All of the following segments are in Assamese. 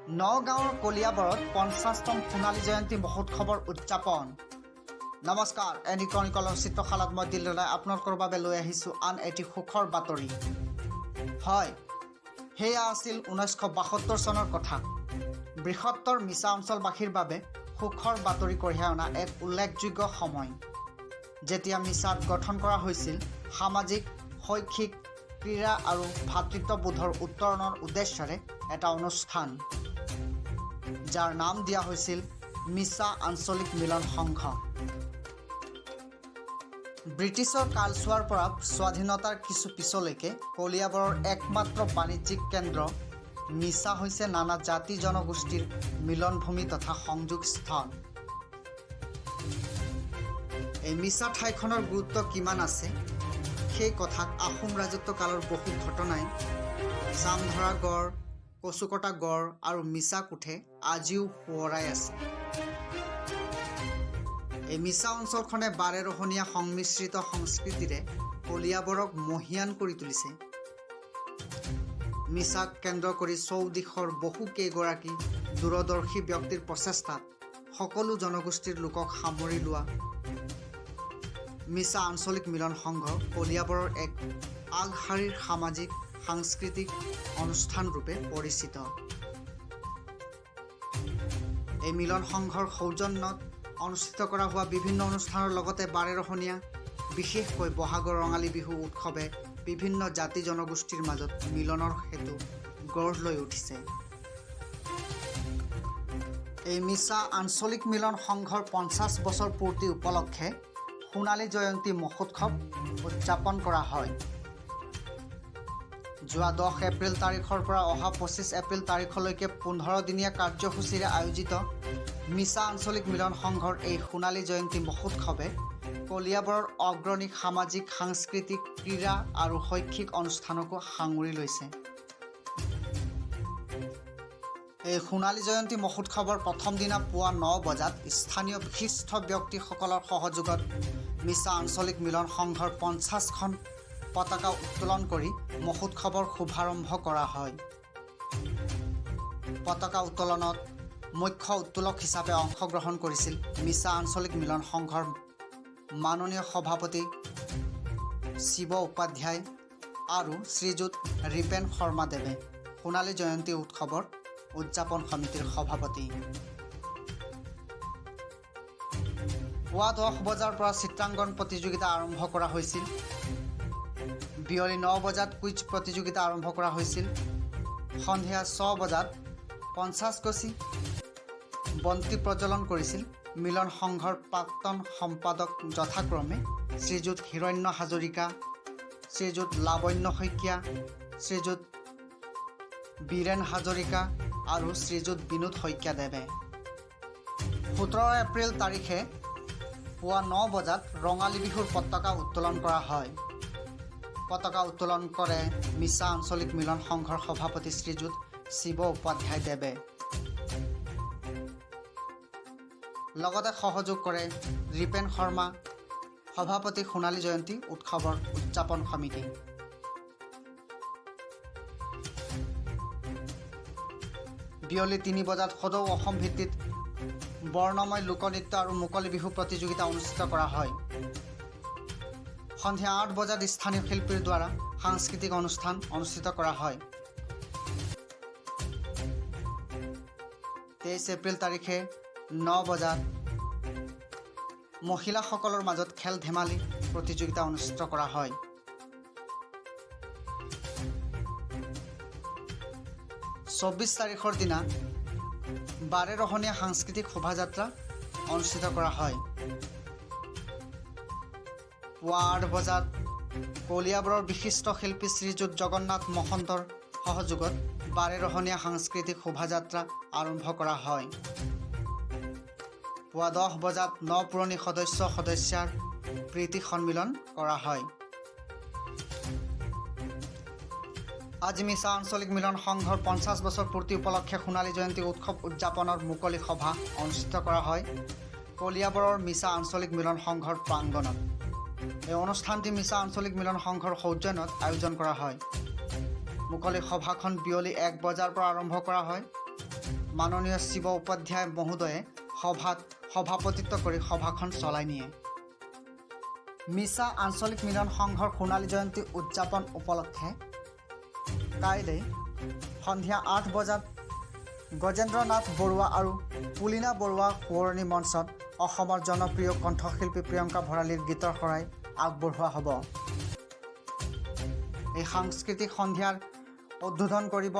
নগাঁৱৰ কলিয়াবৰত ৫০তম সোণালী জয়ন্তী মহোৎসৱৰ উদযাপন। নমস্কাৰ, এনি ক্ৰনিকলৰ চিত্ৰশালাত মই দিল্লীলৈ আপোনালোকৰ বাবে লৈ আহিছোঁ আন এটি সুখৰ বাতৰি। হয়, সেয়া আছিল ১৯৭২ চনৰ কথা। বৃহত্তৰ মিছা অঞ্চলবাসীৰ বাবে সুখৰ বাতৰি কঢ়িয়াই অনা এক উল্লেখযোগ্য সময়, যেতিয়া মিছাত গঠন কৰা হৈছিল সামাজিক, শৈক্ষিক, ক্ৰীড়া আৰু ভাতৃত্ববোধৰ উত্তৰণৰ উদ্দেশ্যৰে এটা অনুষ্ঠান, যাৰ নাম দিয়া হৈছিল মিছা আঞ্চলিক মিলন সংঘ। ব্ৰিটিছৰ কালচোৱাৰ পৰা স্বাধীনতাৰ কিছু পিছলৈকে কলিয়াবৰৰ একমাত্ৰ বাণিজ্যিক কেন্দ্ৰ মিছা হৈছে নানা জাতি জনগোষ্ঠীৰ মিলনভূমি তথা সংযোগ স্থান। এই মিছা ঠাইখনৰ গুৰুত্ব কিমান আছে সেই কথাক আহোম ৰাজত্ব কালৰ বহু ঘটনাই, জামধৰা গড়, কচুকটা গড় আৰু মিছা কোঠে আজিও সোঁৱৰাই আছে। এই মিছা অঞ্চলখনে বাৰেৰহণীয়া সংমিশ্ৰিত সংস্কৃতিৰে কলিয়াবৰক মহীয়ান কৰি তুলিছে। মিছাক কেন্দ্ৰ কৰি চৌদিশৰ বহু কেইগৰাকী দূৰদৰ্শী ব্যক্তিৰ প্ৰচেষ্টাত সকলো জনগোষ্ঠীৰ লোকক সামৰি লোৱা মিছা আঞ্চলিক মিলন সংঘ কলিয়াবৰৰ এক আগশাৰীৰ সামাজিক সাংস্কৃতিক অনুষ্ঠান ৰূপে পৰিচিত। এই মিলন সংঘৰ সৌজন্যত অনুষ্ঠিত কৰা হোৱা বিভিন্ন অনুষ্ঠানৰ লগতে বাৰেৰহণীয়া, বিশেষকৈ বহাগৰ ৰঙালী বিহু উৎসৱে বিভিন্ন জাতি জনগোষ্ঠীৰ মাজত মিলনৰ সেতু গঢ় লৈ উঠিছে। এই মিছা আঞ্চলিক মিলন সংঘৰ ৫০ বছৰ পূৰ্তি উপলক্ষে সোণালী জয়ন্তী মহোৎসৱ উদযাপন কৰা হয়। যোৱা ১০ এপ্ৰিল তাৰিখৰ পৰা অহা ২৫ এপ্ৰিল তাৰিখলৈকে ১৫ দিনীয়া কাৰ্যসূচীৰে আয়োজিত মিছা আঞ্চলিক মিলন সংঘৰ এই সোণালী জয়ন্তী মহোৎসৱে কলিয়াবৰৰ অগ্ৰণী সামাজিক, সাংস্কৃতিক, ক্ৰীড়া আৰু শৈক্ষিক অনুষ্ঠানকো সাঙুৰি লৈছে। এই সোণালী জয়ন্তী মহোৎসৱৰ প্ৰথম দিনা পুৱা ৯ বজাত স্থানীয় বিশিষ্ট ব্যক্তিসকলৰ সহযোগত মিছা আঞ্চলিক মিলন সংঘৰ ৫০খন পতাকা উত্তোলন কৰি মহোৎসৱৰ শুভাৰম্ভ কৰা হয়। পতাকা উত্তোলনত মুখ্য উত্তোলক হিচাপে অংশগ্ৰহণ কৰিছিল মিছা আঞ্চলিক মিলন সংঘৰ মাননীয় সভাপতি শিৱ উপাধ্যায় আৰু শ্ৰীযুত ৰিপেন শৰ্মাদেৱে, সোণালী জয়ন্তী উৎসৱৰ উদযাপন সমিতিৰ সভাপতি। পুৱা ১০ বজাৰ পৰা চিত্ৰাংকন প্ৰতিযোগিতা আৰম্ভ কৰা হৈছিল। বিয়লি ৯ বজাত কুইজ প্ৰতিযোগিতা আৰম্ভ কৰা হৈছিল। সন্ধিয়া ৬ বজাত ৫০ গছি বন্তি প্ৰজ্বলন কৰিছিল মিলন সংঘৰ প্ৰাক্তন সম্পাদক যথাক্ৰমে শ্ৰীযুত হিৰণ্য হাজৰিকা, শ্ৰীযুত লাৱণ্য শইকীয়া, শ্ৰীযুত বীৰেণ হাজৰিকা আৰু শ্ৰীযুত বিনোদ শইকীয়াদেৱে। ১৭ এপ্ৰিল তাৰিখে পুৱা ৯ বজাত ৰঙালী বিহুৰ পতাকা উত্তোলন কৰা হয়। পতাকা উত্তোলন কৰে মিছা আঞ্চলিক মিলন সংঘৰ সভাপতি শ্ৰীযুত শিৱ উপাধ্যায়দেৱে। লগতে সহযোগ কৰে ৰিপেন শৰ্মা, সভাপতি সোণালী জয়ন্তী উৎসৱৰ উদযাপন সমিতি। বিয়লি ৩ বজাত সদৌ অসম ভিত্তিত বৰ্ণময় লোকনৃত্য আৰু মুকলি বিহু প্ৰতিযোগিতা অনুষ্ঠিত কৰা হয়। সন্ধিয়া ৮ বজাত স্থানীয় শিল্পীৰ দ্বাৰা সাংস্কৃতিক অনুষ্ঠান অনুষ্ঠিত কৰা হয়। ২৩ এপ্ৰিল তাৰিখে ৯ বজাত মহিলাসকলৰ মাজত খেল ধেমালি প্ৰতিযোগিতা অনুষ্ঠিত কৰা হয়। ২৪ তাৰিখৰ দিনা বাৰেৰহণীয়া সাংস্কৃতিক শোভাযাত্ৰা অনুষ্ঠিত কৰা হয়। পুৱা ৮ বজাত কলিয়াবৰৰ বিশিষ্ট শিল্পী শ্ৰীযুত জগন্নাথ মহন্তৰ সহযোগত বাৰেৰহণীয়া সাংস্কৃতিক শোভাযাত্ৰা আৰম্ভ কৰা হয়। পুৱা ১০ বজাত নপুৰণি সদস্যাৰ প্ৰীতি সন্মিলন কৰা হয়। আজি মিছা আঞ্চলিক মিলন সংঘৰ ৫০ বছৰ পূৰ্তি উপলক্ষে সোণালী জয়ন্তী উৎসৱ উদযাপনৰ মুকলি সভা অনুষ্ঠিত কৰা হয় কলিয়াবৰৰ মিছা আঞ্চলিক মিলন সংঘৰ প্ৰাংগণত। এই অনুষ্ঠানটি মিছা আঞ্চলিক মিলন সংঘৰ সৌজন্যত আয়োজন কৰা হয়। মুকলি সভাখন বিয়লি ১ বজাৰ পৰা আৰম্ভ কৰা হয়। মাননীয় শিৱ উপাধ্যায় মহোদয়ে সভাত সভাপতিত্ব কৰি সভাখন চলাই নিয়ে। মিছা আঞ্চলিক মিলন সংঘৰ সোণালী জয়ন্তী উদযাপন উপলক্ষে কাইলৈ সন্ধিয়া 8 বজাত গজেন্দ্ৰ নাথ বৰুৱা আৰু পুলিনা বৰুৱা সোঁৱৰণী মঞ্চত অসমৰ জনপ্ৰিয় কণ্ঠশিল্পী প্ৰিয়ংকা ভৰালীৰ গীতৰ শৰাই আগবঢ়োৱা হ'ব। এই সাংস্কৃতিক সন্ধিয়াৰ উদ্বোধন কৰিব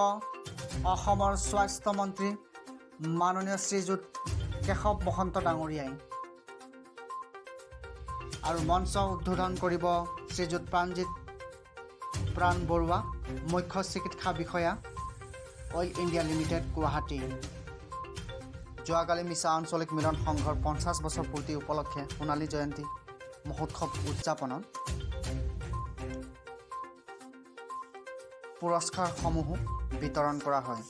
অসমৰ স্বাস্থ্য মন্ত্ৰী মাননীয় শ্ৰীযুত কেশৱ মহন্ত ডাঙৰীয়াই আৰু মঞ্চ উদ্বোধন কৰিব শ্ৰীযুত প্ৰাণ বৰুৱা, মুখ্য চিকিৎসা বিষয়া, অইল ইণ্ডিয়া লিমিটেড, গুৱাহাটী। যোৱাকালি মিছা আঞ্চলিক মিলন সংঘৰ 50 বছৰ পূৰ্তি উপলক্ষে সোণালী জয়ন্তী মহোৎসৱ উদযাপনত পুৰস্কাৰসমূহো বিতৰণ কৰা হয়।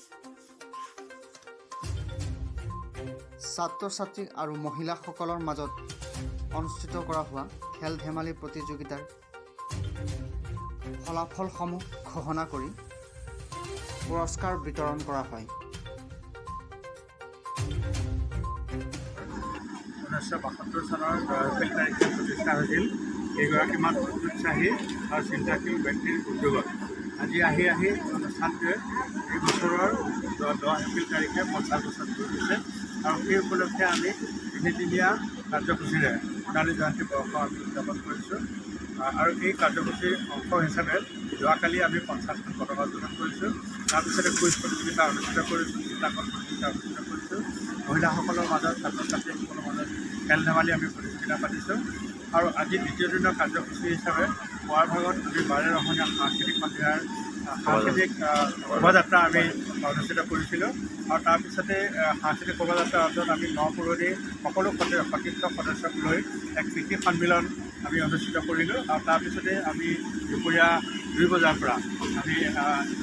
ছাত্ৰ ছাত্ৰী আৰু মহিলাসকলৰ মাজত অনুষ্ঠিত কৰা হোৱা খেল ধেমালি প্ৰতিযোগিতাৰ ফলাফলসমূহ ঘোষণা কৰি পুৰস্কাৰ বিতৰণ কৰা হয়। 1972 চনৰ 10 তাৰিখে প্ৰতিষ্ঠা হৈছিল এইগৰাকীমান উৎসাহী আৰু চিন্তাশীল ব্যক্তিৰ উদ্যোগত। আজি আহি অনুষ্ঠানটোৱে এই বছৰৰ 10 এপ্ৰিল তাৰিখে 50 বছৰ পূৰ হৈছে আৰু সেই উপলক্ষে আমি তিনিদিনীয়া কাৰ্যসূচীৰে সোণালী জয়ন্তী বৰ্ষ আমি উদযাপন কৰিছোঁ। আৰু এই কাৰ্যসূচীৰ অংশ হিচাপে যোৱাকালি আমি 50খন পতাকা উত্তোলন কৰিছোঁ। তাৰপিছতে কুইজ প্ৰতিযোগিতা অনুষ্ঠিত কৰিছোঁ, চিত্ৰাংকন প্ৰতিযোগিতা অনুষ্ঠিত কৰিছোঁ। মহিলাসকলৰ মাজত, ছাত্ৰ ছাত্ৰীসকলৰ মাজত খেল ধেমালি আমি প্ৰতিযোগিতা পাতিছোঁ। আৰু আজি দ্বিতীয় দিনৰ কাৰ্যসূচী হিচাপে পুৱাৰ ভাগত আমি বাৰেৰহণীয়া সাংস্কৃতিক সন্ধিয়াৰ সাংস্কৃতিক শোভাযাত্ৰা আমি অনুষ্ঠিত কৰিছিলোঁ। আৰু তাৰপিছতে সাংস্কৃতিক শোভাযাত্ৰাৰ অন্তত আমি নপুৰণি সকলো সতীৰ্থ সদস্যক লৈ এক কৃষি সন্মিলন আমি অনুষ্ঠিত কৰিলোঁ। আৰু তাৰপিছতে আমি দুপৰীয়া 2 বজাৰ পৰা আমি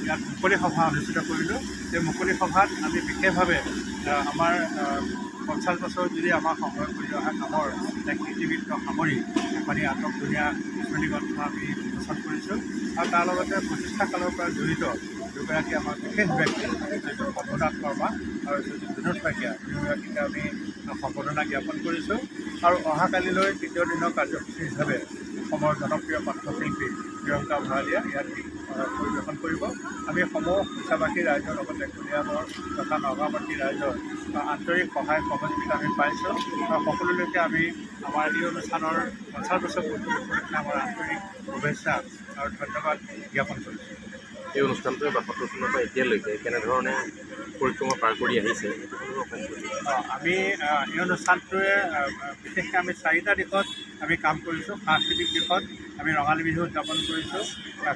ইয়াত মুকলি সভা অনুষ্ঠিত কৰিলোঁ। সেই মুকলি সভাত আমি বিশেষভাৱে আমাৰ 50 বছৰ যদি আমাৰ সংগ্ৰহ কৰি অহা কামৰ এক ইতিবৃত্ত সামৰি এখনি আটকধুনীয়া স্মৃতিগ্ৰন্থ আমি উন্মোচন কৰিছোঁ। আৰু তাৰ লগতে প্ৰতিষ্ঠা কালৰ পৰা জড়িত দুগৰাকী আমাৰ বিশেষ ব্যক্তি, যিটো পদ্মনাথ শৰ্মা আৰু যিটো বিনোদ শইকীয়া, দুয়োগৰাকীকে আমি সম্বৰ্ধনা জ্ঞাপন কৰিছোঁ। আৰু অহাকালিলৈ তৃতীয় দিনৰ কাৰ্যসূচী হিচাপে অসমৰ জনপ্ৰিয় কণ্ঠশিল্পী প্ৰিয়ংকা ভৰালীয়ে ইয়াত পৰিৱেশন কৰিব। আমি সমূহ মিছাবাসী ৰাইজৰ লগতে কলিয়াবৰ তথা নগাঁওবাসী ৰাইজৰ আন্তৰিক সহায় সহযোগিতা আমি পাইছোঁ। আৰু সকলোলৈকে আমি আমাৰ এই অনুষ্ঠানৰ 50 বছৰ পূৰ্তি উপলক্ষে আমাৰ আন্তৰিক শুভেচ্ছা আৰু ধন্যবাদ জ্ঞাপন কৰিছোঁ। এই অনুষ্ঠানটোৱে 72 চনৰ পৰা এতিয়ালৈকে কেনেধৰণে পৰিক্ৰমা পাৰ কৰি আহিছে? আমি এই অনুষ্ঠানটোৱে বিশেষকৈ আমি 4টা দিশত আমি কাম কৰিছোঁ। সাংস্কৃতিক দিশত আমি ৰঙালী বিহু উদযাপন কৰিছোঁ,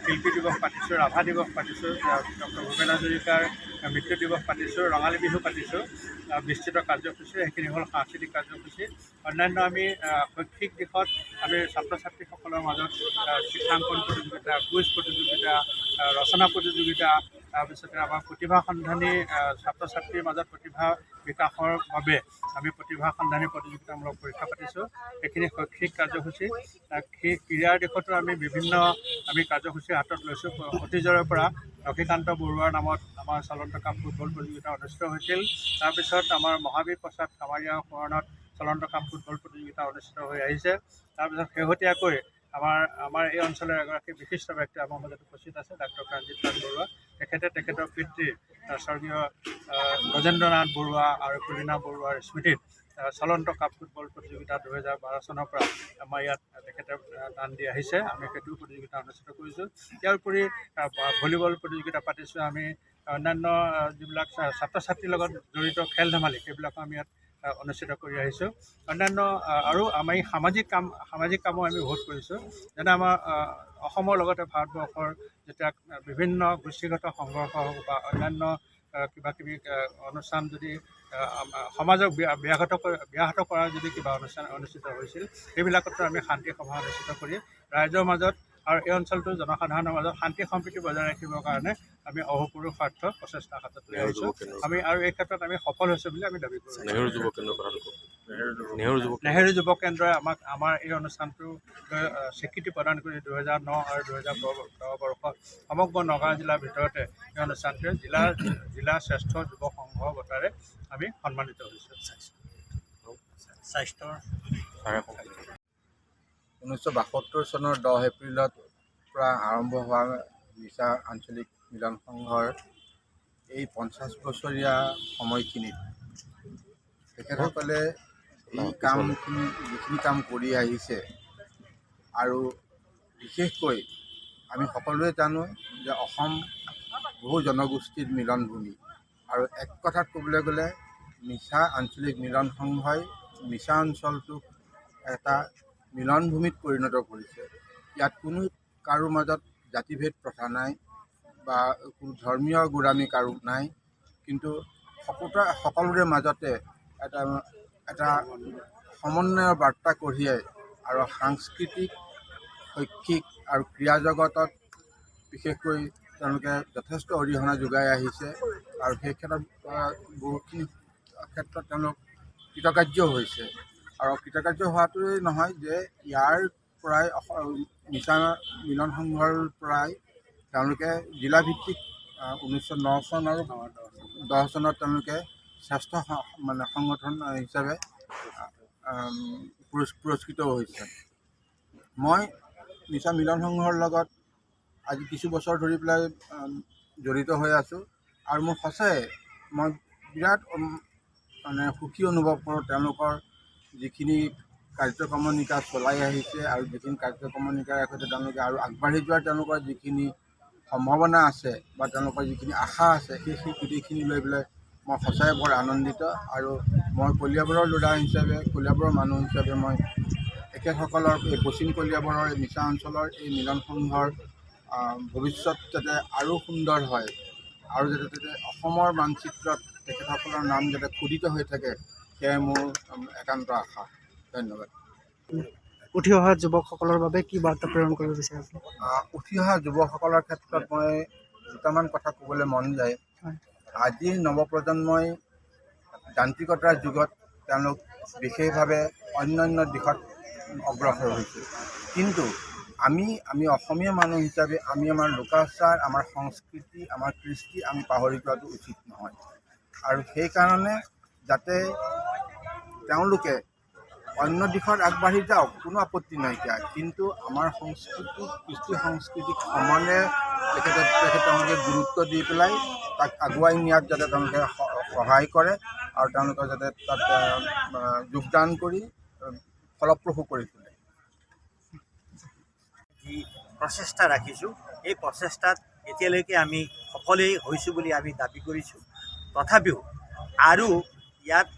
শিল্পী দিৱস পাতিছোঁ, ৰাভা দিৱস পাতিছোঁ, ডক্টৰ ভূপেন হাজৰিকাৰ মৃত্যু দিৱস পাতিছোঁ, ৰঙালী বিহু পাতিছোঁ। বিস্তৃত কাৰ্যসূচী সেইখিনি হ'ল সাংস্কৃতিক কাৰ্যসূচী। অন্যান্য আমি শৈক্ষিক দিশত আমি ছাত্ৰ ছাত্ৰীসকলৰ মাজত চিত্ৰাংকন প্ৰতিযোগিতা, কুইজ প্ৰতিযোগিতা, ৰচনা প্ৰতিযোগিতা, তাৰপিছতে আমাৰ প্ৰতিভা সন্ধানী ছাত্ৰ ছাত্ৰীৰ মাজত প্ৰতিভা বিকাশৰ বাবে আমি প্ৰতিভা সন্ধানী প্ৰতিযোগিতামূলক পৰীক্ষা পাতিছোঁ। সেইখিনি শৈক্ষিক কাৰ্যসূচী। সেই ক্ৰীড়াৰ দিশতো আমি বিভিন্ন কাৰ্যসূচী হাতত লৈছোঁ। অতীজৰে পৰা লক্ষীকান্ত বৰুৱাৰ নামত আমাৰ চলন্ত কাপ ফুটবল প্ৰতিযোগিতা অনুষ্ঠিত হৈছিল। তাৰপিছত আমাৰ মহাবীৰ প্ৰসাদ কামাৰীয়া সোঁৱৰণত চলন্ত কাপ ফুটবল প্ৰতিযোগিতা অনুষ্ঠিত হৈ আহিছে। তাৰপিছত শেহতীয়াকৈ আমাৰ এই অঞ্চলৰ এগৰাকী বিশিষ্ট ব্যক্তি আমাৰ মাজত উপস্থিত আছে, ডাক্তৰ প্ৰাণজিৎ বৰুৱা। তেখেতৰ পিতৃ স্বৰ্গীয় গজেন্দ্ৰ নাথ বৰুৱা আৰু পুলিনা বৰুৱাৰ স্মৃতিত চলন্ত কাপ ফুটবল প্ৰতিযোগিতা 2012 চনৰ পৰা আমাৰ ইয়াত তেখেতে দান দি আহিছে। আমি সেইটো প্ৰতিযোগিতা অনুষ্ঠিত কৰিছোঁ। ইয়াৰ উপৰি ভলীবল প্ৰতিযোগিতা পাতিছোঁ। আমি অন্যান্য যিবিলাক ছাত্ৰ ছাত্ৰীৰ লগত জড়িত খেল ধেমালি সেইবিলাকো আমি ইয়াত অনুষ্ঠিত কৰি আহিছোঁ। অন্যান্য আৰু আমি সামাজিক কামো আমি বহুত কৰিছোঁ। যেনে আমাৰ অসমৰ লগতে ভাৰতবৰ্ষৰ যেতিয়া বিভিন্ন গোষ্ঠীগত সংঘৰ্ষ হওক বা অন্যান্য কিবাকিবি অনুষ্ঠান যদি সমাজক ব্যাহত কৰাৰ যদি কিবা অনুষ্ঠান অনুষ্ঠিত হৈছিল, সেইবিলাকতো আমি শান্তি সভা অনুষ্ঠিত কৰি ৰাইজৰ মাজত আৰু এই অঞ্চলটোৰ জনসাধাৰণৰ মাজত শান্তি সম্প্ৰীতি বজাই ৰাখিবৰ কাৰণে আমি অহোপুৰুষাৰ্থ প্ৰচেষ্টা হাতত লৈ নেহেৰু আহিছোঁ। যুৱ কেন্দ্ৰ আমি আৰু এই ক্ষেত্ৰত আমি সফল হৈছোঁ বুলি আমি দাবী কৰোঁ। নেহেৰু যুৱ কেন্দ্ৰৰ কথাটো কওক। নেহেৰু যুৱ কেন্দ্ৰই আমাৰ এই অনুষ্ঠানটো স্বীকৃতি প্ৰদান কৰি 2009 আৰু 2010 বৰ্ষত সমগ্ৰ নগাঁও জিলাৰ ভিতৰতে এই অনুষ্ঠানটোৱে জিলা শ্ৰেষ্ঠ যুৱ সংঘ বঁটাৰে আমি সন্মানিত হৈছোঁ। স্বাস্থ্যৰ 1972 চনৰ 10 এপ্ৰিলত পৰা আৰম্ভ হোৱা মিছা আঞ্চলিক মিলন সংঘৰ এই 50 বছৰীয়া সময়খিনিত তেখেতসকলে এই যিখিনি কাম কৰি আহিছে আৰু বিশেষকৈ আমি সকলোৱে জানো যে অসম বহু জনগোষ্ঠীৰ মিলনভূমি আৰু এক কথাত ক'বলৈ গ'লে মিছা আঞ্চলিক মিলন সংঘই মিছা অঞ্চলটোক এটা মিলনভূমিত পৰিণত কৰিছে। ইয়াত কোনো কাৰো মাজত জাতিভেদ প্ৰথা নাই বা কোনো ধৰ্মীয় গোড়ামী কাৰো নাই, কিন্তু সকলোৰে মাজতে এটা সমন্বয়ৰ বাৰ্তা কঢ়িয়াই আৰু সাংস্কৃতিক, শৈক্ষিক আৰু ক্ৰীড়া জগতত বিশেষকৈ তেওঁলোকে যথেষ্ট অৰিহণা যোগাই আহিছে আৰু সেই ক্ষেত্ৰত বহুখিনি ক্ষেত্ৰত তেওঁলোক কৃতকাৰ্য হৈছে। আৰু কৃতকাৰ্য হোৱাটোৱেই নহয় যে ইয়াৰ পৰাই মিছা মিলন সংঘৰ পৰাই তেওঁলোকে জিলাভিত্তিক 1909 চন আৰু 10 চনত তেওঁলোকে শ্ৰেষ্ঠ সংগঠন হিচাপে পুৰস্কৃত হৈছে। মই মিছা মিলন সংঘৰ লগত আজি কিছু বছৰ ধৰি পেলাই জড়িত হৈ আছোঁ আৰু মোৰ সঁচাই মই বিৰাট সুখী অনুভৱ কৰোঁ তেওঁলোকৰ যিখিনি কাৰ্যক্ৰমণিকা চলাই আহিছে আৰু যিখিনি কাৰ্যক্ৰমণিকাৰ সৈতে তেওঁলোকে আৰু আগবাঢ়ি যোৱাৰ তেওঁলোকৰ যিখিনি সম্ভাৱনা আছে বা তেওঁলোকৰ যিখিনি আশা আছে সেই গোটেইখিনি লৈ পেলাই মই সঁচাই বৰ আনন্দিত। আৰু মই কলিয়াবৰৰ ল'ৰা হিচাপে, কলিয়াবৰৰ মানুহ হিচাপে মই তেখেতসকলৰ এই পশ্চিম কলিয়াবৰৰ এই মিছা অঞ্চলৰ এই মিলন সংঘৰ ভৱিষ্যত যাতে আৰু সুন্দৰ হয় আৰু যাতে অসমৰ মানচিত্ৰত তেখেতসকলৰ নাম যাতে খোদিত হৈ থাকে, সেয়াই মোৰ একান্ত আশা। ধন্যবাদ। উঠি অহা যুৱকসকলৰ বাবে কি বাৰ্তা প্ৰেৰণ কৰিব বিচাৰিছে? উঠি অহা যুৱকসকলৰ ক্ষেত্ৰত মই দুটামান কথা ক'বলৈ মন যায়। আজিৰ নৱপ্ৰজন্মই যান্ত্ৰিকতাৰ যুগত তেওঁলোক বিশেষভাৱে অন্যান্য দিশত অগ্ৰসৰ হৈছে, কিন্তু আমি অসমীয়া মানুহ হিচাপে আমি আমাৰ লোকাচাৰ, আমাৰ সংস্কৃতি, আমাৰ কৃষ্টি আমি পাহৰি যোৱাটো উচিত নহয়। আৰু সেইকাৰণে যাতে তেওঁলোকে অন্য দিশত আগবাঢ়ি যাওক, কোনো আপত্তি নাইকিয়া, কিন্তু আমাৰ সংস্কৃতি, কৃষ্টি সংস্কৃতিক সমানে তেওঁলোকে গুৰুত্ব দি পেলাই তাক আগুৱাই নিয়াত যাতে তেওঁলোকে সহায় কৰে আৰু তেওঁলোকে যাতে তাত যোগদান কৰি ফলপ্ৰসূ কৰি তোলে। যি প্ৰচেষ্টা ৰাখিছোঁ, এই প্ৰচেষ্টাত এতিয়ালৈকে আমি সফলেই হৈছোঁ বুলি আমি দাবী কৰিছোঁ। তথাপিও আৰু ইয়াত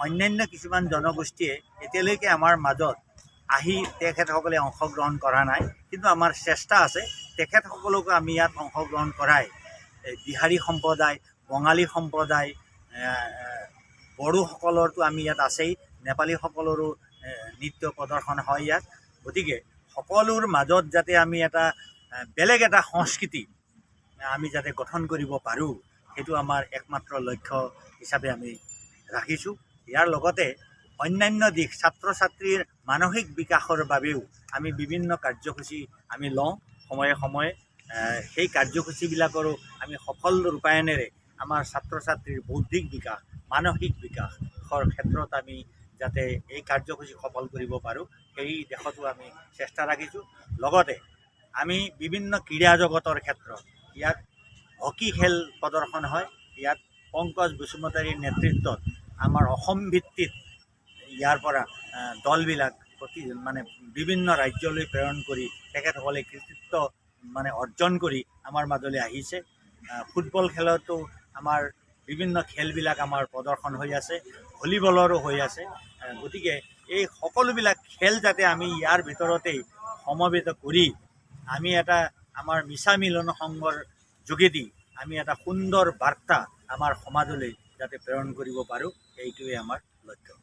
অন্যান্য কিছুমান জনগোষ্ঠীয়ে এতিয়ালৈকে আমাৰ মাজত আহি তেখেতসকলে অংশগ্ৰহণ কৰা নাই, কিন্তু আমাৰ চেষ্টা আছে তেখেতসকলকো আমি ইয়াত অংশগ্ৰহণ কৰাই বিহাৰী সম্প্ৰদায়, বঙালী সম্প্ৰদায়, বড়োসকলৰতো আমি ইয়াত আছেই, নেপালীসকলৰো নৃত্য প্ৰদৰ্শন হয় ইয়াত। গতিকে সকলোৰ মাজত যাতে আমি এটা বেলেগ এটা সংস্কৃতি আমি যাতে গঠন কৰিব পাৰোঁ, সেইটো আমাৰ একমাত্ৰ লক্ষ্য হিচাপে আমি ৰাখিছোঁ। ইয়াৰ লগতে অন্যান্য দিশ, ছাত্ৰ ছাত্ৰীৰ মানসিক বিকাশৰ বাবেও আমি বিভিন্ন কাৰ্যসূচী আমি লওঁ সময়ে সময়ে। সেই কাৰ্যসূচীবিলাকৰো আমি সফল ৰূপায়ণেৰে আমাৰ ছাত্ৰ ছাত্ৰীৰ বৌদ্ধিক বিকাশ, মানসিক বিকাশৰ ক্ষেত্ৰত আমি যাতে এই কাৰ্যসূচী সফল কৰিব পাৰোঁ, সেই দিশতো আমি চেষ্টা ৰাখিছোঁ। লগতে আমি বিভিন্ন ক্ৰীড়া জগতৰ ক্ষেত্ৰত ইয়াত হকী খেল প্ৰদৰ্শন হয়। ইয়াত পংকজ বসুমতাৰীৰ নেতৃত্বত আমাৰ অসম ভিত্তিত ইয়াৰ পৰা দলবিলাক বিভিন্ন ৰাজ্যলৈ প্ৰেৰণ কৰি তেখেতসকলে কৃতিত্ব অৰ্জন কৰি আমাৰ মাজলৈ আহিছে। ফুটবল খেলতো আমাৰ বিভিন্ন খেলবিলাক আমাৰ প্ৰদৰ্শন হৈ আছে, ভলীবলৰো হৈ আছে। গতিকে এই সকলোবিলাক খেল যাতে আমি ইয়াৰ ভিতৰতেই সমবেত কৰি আমি এটা আমাৰ মিছা মিলন সংঘৰ যোগেদি আমি এটা সুন্দৰ বাৰ্তা আমাৰ সমাজলৈ যাতে প্ৰেৰণ কৰিব পাৰোঁ, এইটোৱে আমাৰ লক্ষ্য।